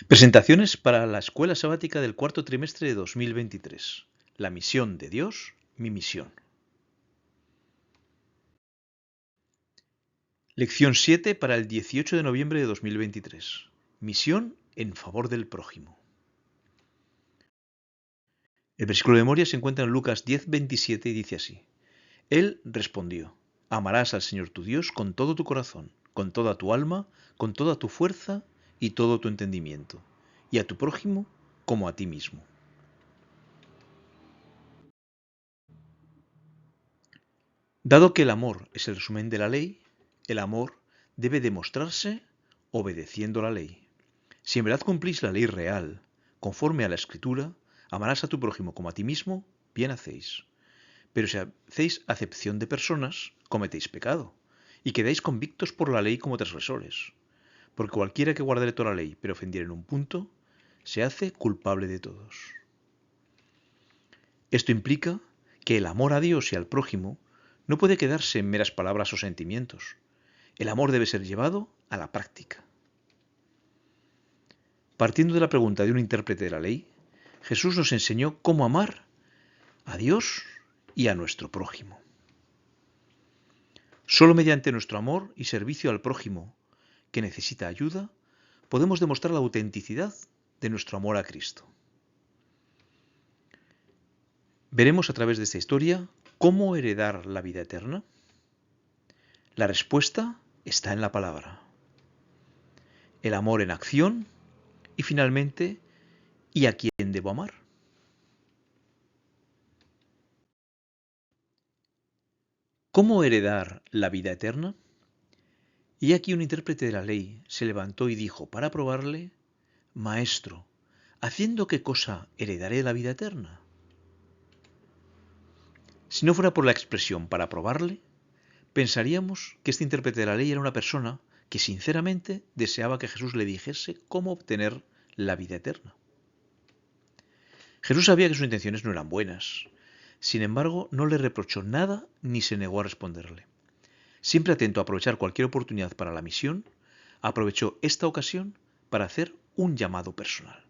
Presentaciones para la Escuela Sabática del cuarto trimestre de 2023. La misión de Dios, mi misión. Lección 7 para el 18 de noviembre de 2023. Misión en favor del prójimo. El versículo de memoria se encuentra en Lucas 10:27 y dice así. Él respondió, amarás al Señor tu Dios con todo tu corazón, con toda tu alma, con toda tu fuerza y todo tu entendimiento, y a tu prójimo como a ti mismo. Dado que el amor es el resumen de la ley, el amor debe demostrarse obedeciendo la ley. Si en verdad cumplís la ley real, conforme a la Escritura, amarás a tu prójimo como a ti mismo, bien hacéis. Pero si hacéis acepción de personas, cometéis pecado, y quedáis convictos por la ley como transgresores. Porque cualquiera que guardare toda la ley, pero ofendiere en un punto, se hace culpable de todos. Esto implica que el amor a Dios y al prójimo no puede quedarse en meras palabras o sentimientos. El amor debe ser llevado a la práctica. Partiendo de la pregunta de un intérprete de la ley, Jesús nos enseñó cómo amar a Dios y a nuestro prójimo. Solo mediante nuestro amor y servicio al prójimo que necesita ayuda, podemos demostrar la autenticidad de nuestro amor a Cristo. Veremos a través de esta historia cómo heredar la vida eterna. La respuesta está en la palabra. El amor en acción y finalmente, ¿y a quién debo amar? ¿Cómo heredar la vida eterna? Y aquí un intérprete de la ley se levantó y dijo para probarle, Maestro, ¿haciendo qué cosa heredaré la vida eterna? Si no fuera por la expresión para probarle, pensaríamos que este intérprete de la ley era una persona que sinceramente deseaba que Jesús le dijese cómo obtener la vida eterna. Jesús sabía que sus intenciones no eran buenas. Sin embargo, no le reprochó nada ni se negó a responderle. Siempre atento a aprovechar cualquier oportunidad para la misión, aprovechó esta ocasión para hacer un llamado personal.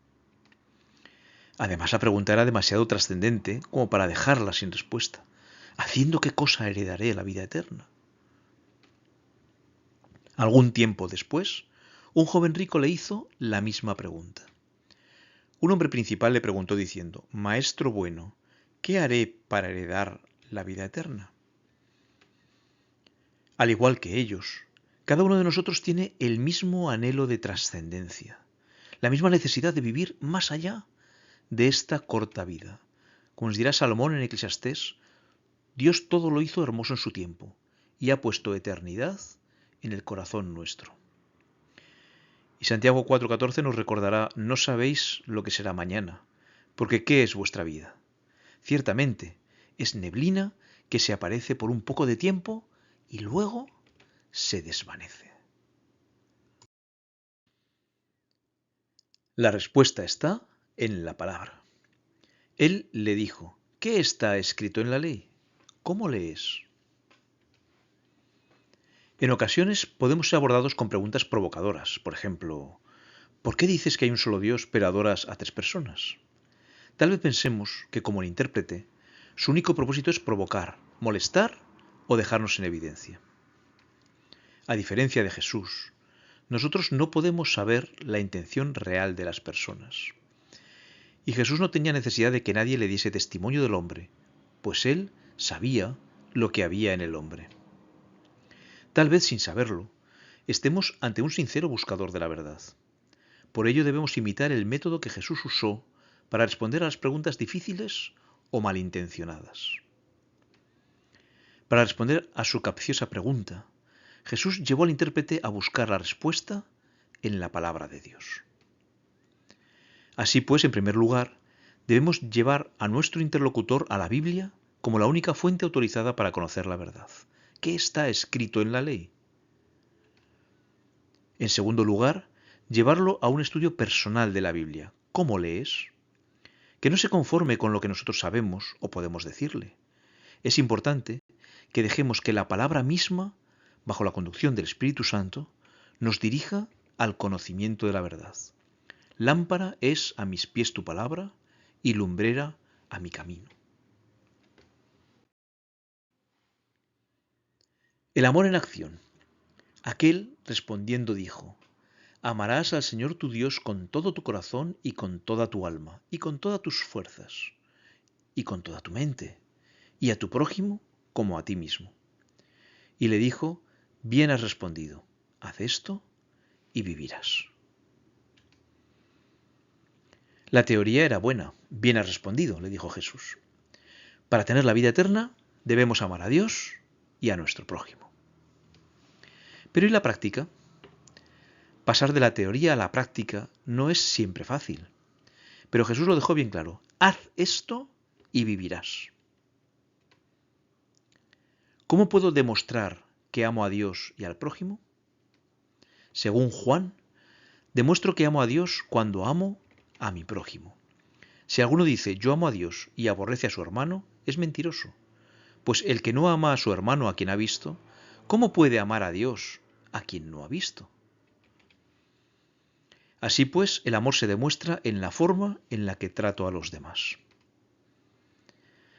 Además, la pregunta era demasiado trascendente como para dejarla sin respuesta. ¿Haciendo qué cosa heredaré la vida eterna? Algún tiempo después, un joven rico le hizo la misma pregunta. Un hombre principal le preguntó diciendo, Maestro bueno, ¿qué haré para heredar la vida eterna? Al igual que ellos, cada uno de nosotros tiene el mismo anhelo de trascendencia, la misma necesidad de vivir más allá de esta corta vida. Como nos dirá Salomón en Eclesiastés, Dios todo lo hizo hermoso en su tiempo y ha puesto eternidad en el corazón nuestro. Y Santiago 4:14 nos recordará, no sabéis lo que será mañana, porque ¿qué es vuestra vida? Ciertamente, es neblina que se aparece por un poco de tiempo y luego se desvanece. La respuesta está en la palabra. Él le dijo, ¿qué está escrito en la ley? ¿Cómo lees? En ocasiones podemos ser abordados con preguntas provocadoras. Por ejemplo, ¿por qué dices que hay un solo Dios pero adoras a tres personas? Tal vez pensemos que, como el intérprete, su único propósito es provocar, molestar o dejarnos en evidencia. A diferencia de Jesús, nosotros no podemos saber la intención real de las personas. Y Jesús no tenía necesidad de que nadie le diese testimonio del hombre, pues él sabía lo que había en el hombre. Tal vez sin saberlo, estemos ante un sincero buscador de la verdad. Por ello debemos imitar el método que Jesús usó para responder a las preguntas difíciles o malintencionadas. Para responder a su capciosa pregunta, Jesús llevó al intérprete a buscar la respuesta en la palabra de Dios. Así pues, en primer lugar, debemos llevar a nuestro interlocutor a la Biblia como la única fuente autorizada para conocer la verdad. ¿Qué está escrito en la ley? En segundo lugar, llevarlo a un estudio personal de la Biblia. ¿Cómo lees? Que no se conforme con lo que nosotros sabemos o podemos decirle. Es importante que dejemos que la palabra misma, bajo la conducción del Espíritu Santo, nos dirija al conocimiento de la verdad. Lámpara es a mis pies tu palabra y lumbrera a mi camino. El amor en acción. Aquel respondiendo dijo: Amarás al Señor tu Dios con todo tu corazón y con toda tu alma y con todas tus fuerzas y con toda tu mente, y a tu prójimo como a ti mismo. Y le dijo: Bien has respondido, haz esto y vivirás. La teoría era buena. Bien has respondido, le dijo Jesús. Para tener la vida eterna debemos amar a Dios y a nuestro prójimo. Pero ¿y la práctica? Pasar de la teoría a la práctica no es siempre fácil. Pero Jesús lo dejó bien claro. Haz esto y vivirás. ¿Cómo puedo demostrar que amo a Dios y al prójimo? Según Juan, demuestro que amo a Dios cuando amo a mi prójimo. Si alguno dice yo amo a Dios y aborrece a su hermano, es mentiroso. Pues el que no ama a su hermano a quien ha visto, ¿cómo puede amar a Dios a quien no ha visto? Así pues, el amor se demuestra en la forma en la que trato a los demás.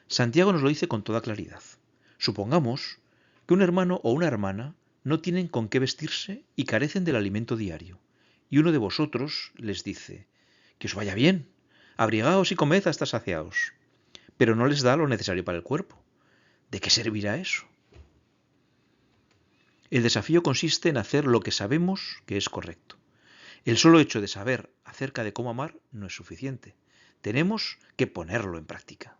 Santiago nos lo dice con toda claridad. Supongamos que un hermano o una hermana no tienen con qué vestirse y carecen del alimento diario, y uno de vosotros les dice: que os vaya bien, abrigaos y comed hasta saciaos, pero no les da lo necesario para el cuerpo. ¿De qué servirá eso? El desafío consiste en hacer lo que sabemos que es correcto. El solo hecho de saber acerca de cómo amar no es suficiente. Tenemos que ponerlo en práctica.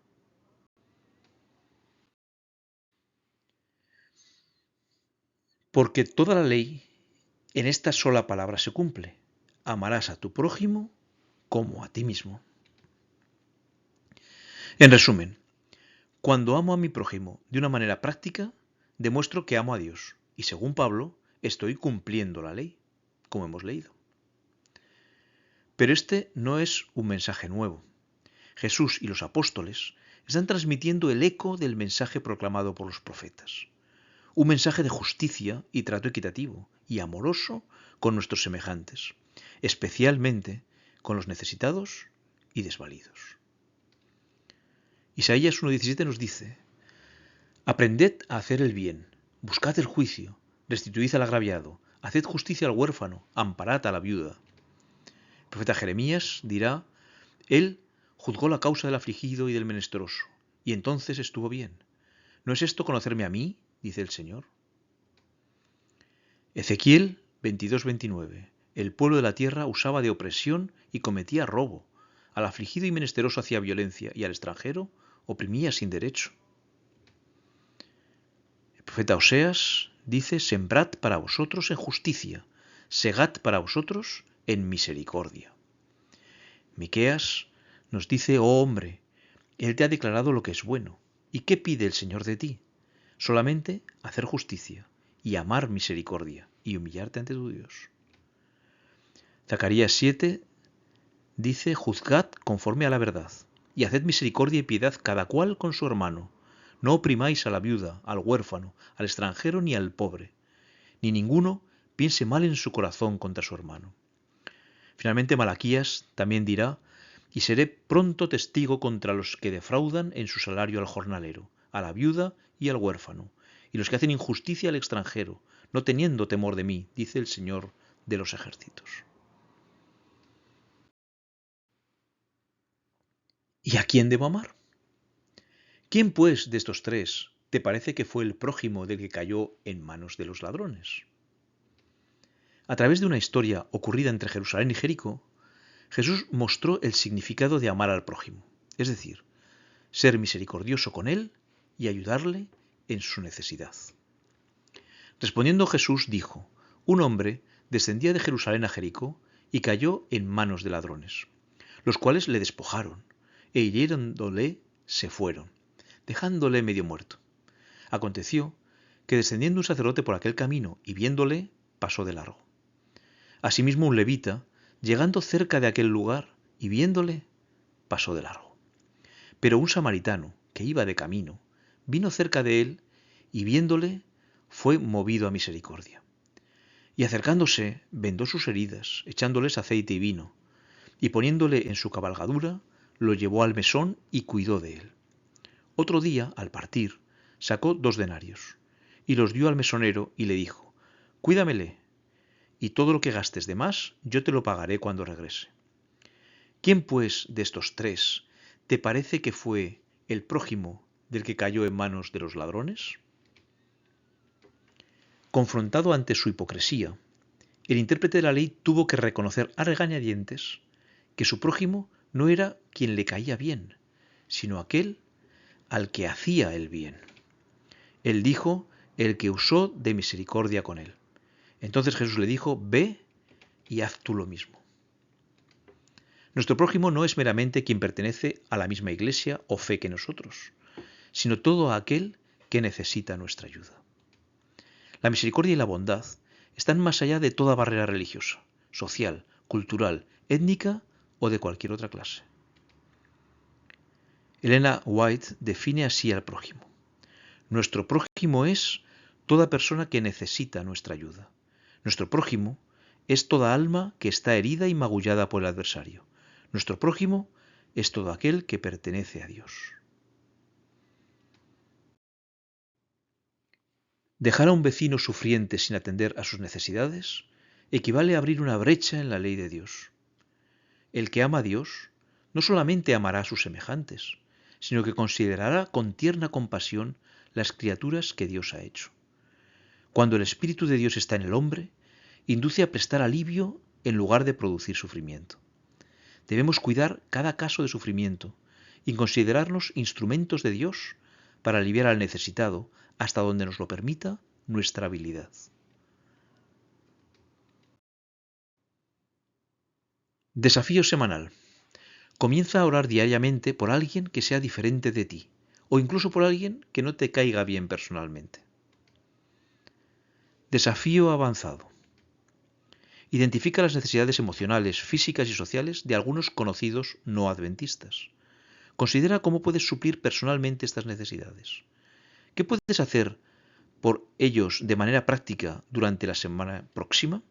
Porque toda la ley en esta sola palabra se cumple. Amarás a tu prójimo como a ti mismo. En resumen, cuando amo a mi prójimo de una manera práctica, demuestro que amo a Dios. Y según Pablo, estoy cumpliendo la ley, como hemos leído. Pero este no es un mensaje nuevo. Jesús y los apóstoles están transmitiendo el eco del mensaje proclamado por los profetas. Un mensaje de justicia y trato equitativo y amoroso con nuestros semejantes, especialmente con los necesitados y desvalidos. Isaías 1:17 nos dice: Aprended a hacer el bien, buscad el juicio, restituid al agraviado, haced justicia al huérfano, amparad a la viuda. El profeta Jeremías dirá: Él juzgó la causa del afligido y del menesteroso, y entonces estuvo bien. ¿No es esto conocerme a mí?, dice el Señor. Ezequiel 22:29. El pueblo de la tierra usaba de opresión y cometía robo. Al afligido y menesteroso hacía violencia, y al extranjero oprimía sin derecho. El profeta Oseas dice: Sembrad para vosotros en justicia, segad para vosotros en misericordia. Miqueas nos dice: Oh hombre, Él te ha declarado lo que es bueno. ¿Y qué pide el Señor de ti? Solamente hacer justicia y amar misericordia y humillarte ante tu Dios. Zacarías 7 dice: Juzgad conforme a la verdad y haced misericordia y piedad cada cual con su hermano. No oprimáis a la viuda, al huérfano, al extranjero ni al pobre, ni ninguno piense mal en su corazón contra su hermano. Finalmente Malaquías también dirá: y seré pronto testigo contra los que defraudan en su salario al jornalero, a la viuda y al huérfano, y los que hacen injusticia al extranjero, no teniendo temor de mí, dice el Señor de los ejércitos. ¿Y a quién debo amar? ¿Quién, pues, de estos tres te parece que fue el prójimo del que cayó en manos de los ladrones? A través de una historia ocurrida entre Jerusalén y Jericó, Jesús mostró el significado de amar al prójimo, es decir, ser misericordioso con él y ayudarle en su necesidad. Respondiendo Jesús dijo: un hombre descendía de Jerusalén a Jericó y cayó en manos de ladrones, los cuales le despojaron e hiriéndole se fueron, dejándole medio muerto. Aconteció que descendiendo un sacerdote por aquel camino y viéndole, pasó de largo. Asimismo un levita, llegando cerca de aquel lugar y viéndole, pasó de largo. Pero un samaritano, que iba de camino, vino cerca de él y viéndole, fue movido a misericordia. Y acercándose, vendó sus heridas, echándoles aceite y vino. y poniéndole en su cabalgadura, lo llevó al mesón y cuidó de él. Otro día, al partir, sacó 2 denarios y los dio al mesonero y le dijo: Cuídamele, y todo lo que gastes de más yo te lo pagaré cuando regrese. ¿Quién, pues, de estos 3 te parece que fue el prójimo del que cayó en manos de los ladrones? Confrontado ante su hipocresía, el intérprete de la ley tuvo que reconocer a regañadientes que su prójimo no era quien le caía bien, sino aquel al que hacía el bien. Él dijo: el que usó de misericordia con él. Entonces Jesús le dijo: ve y haz tú lo mismo. Nuestro prójimo no es meramente quien pertenece a la misma iglesia o fe que nosotros, sino todo aquel que necesita nuestra ayuda. La misericordia y la bondad están más allá de toda barrera religiosa, social, cultural, étnica o de cualquier otra clase. Elena White define así al prójimo: nuestro prójimo es toda persona que necesita nuestra ayuda. Nuestro prójimo es toda alma que está herida y magullada por el adversario. Nuestro prójimo es todo aquel que pertenece a Dios. Dejar a un vecino sufriente sin atender a sus necesidades equivale a abrir una brecha en la ley de Dios. El que ama a Dios no solamente amará a sus semejantes, sino que considerará con tierna compasión las criaturas que Dios ha hecho. Cuando el Espíritu de Dios está en el hombre, induce a prestar alivio en lugar de producir sufrimiento. Debemos cuidar cada caso de sufrimiento y considerarnos instrumentos de Dios para aliviar al necesitado hasta donde nos lo permita nuestra habilidad. Desafío semanal. Comienza a orar diariamente por alguien que sea diferente de ti, o incluso por alguien que no te caiga bien personalmente. Desafío avanzado. Identifica las necesidades emocionales, físicas y sociales de algunos conocidos no adventistas. Considera cómo puedes suplir personalmente estas necesidades. ¿Qué puedes hacer por ellos de manera práctica durante la semana próxima?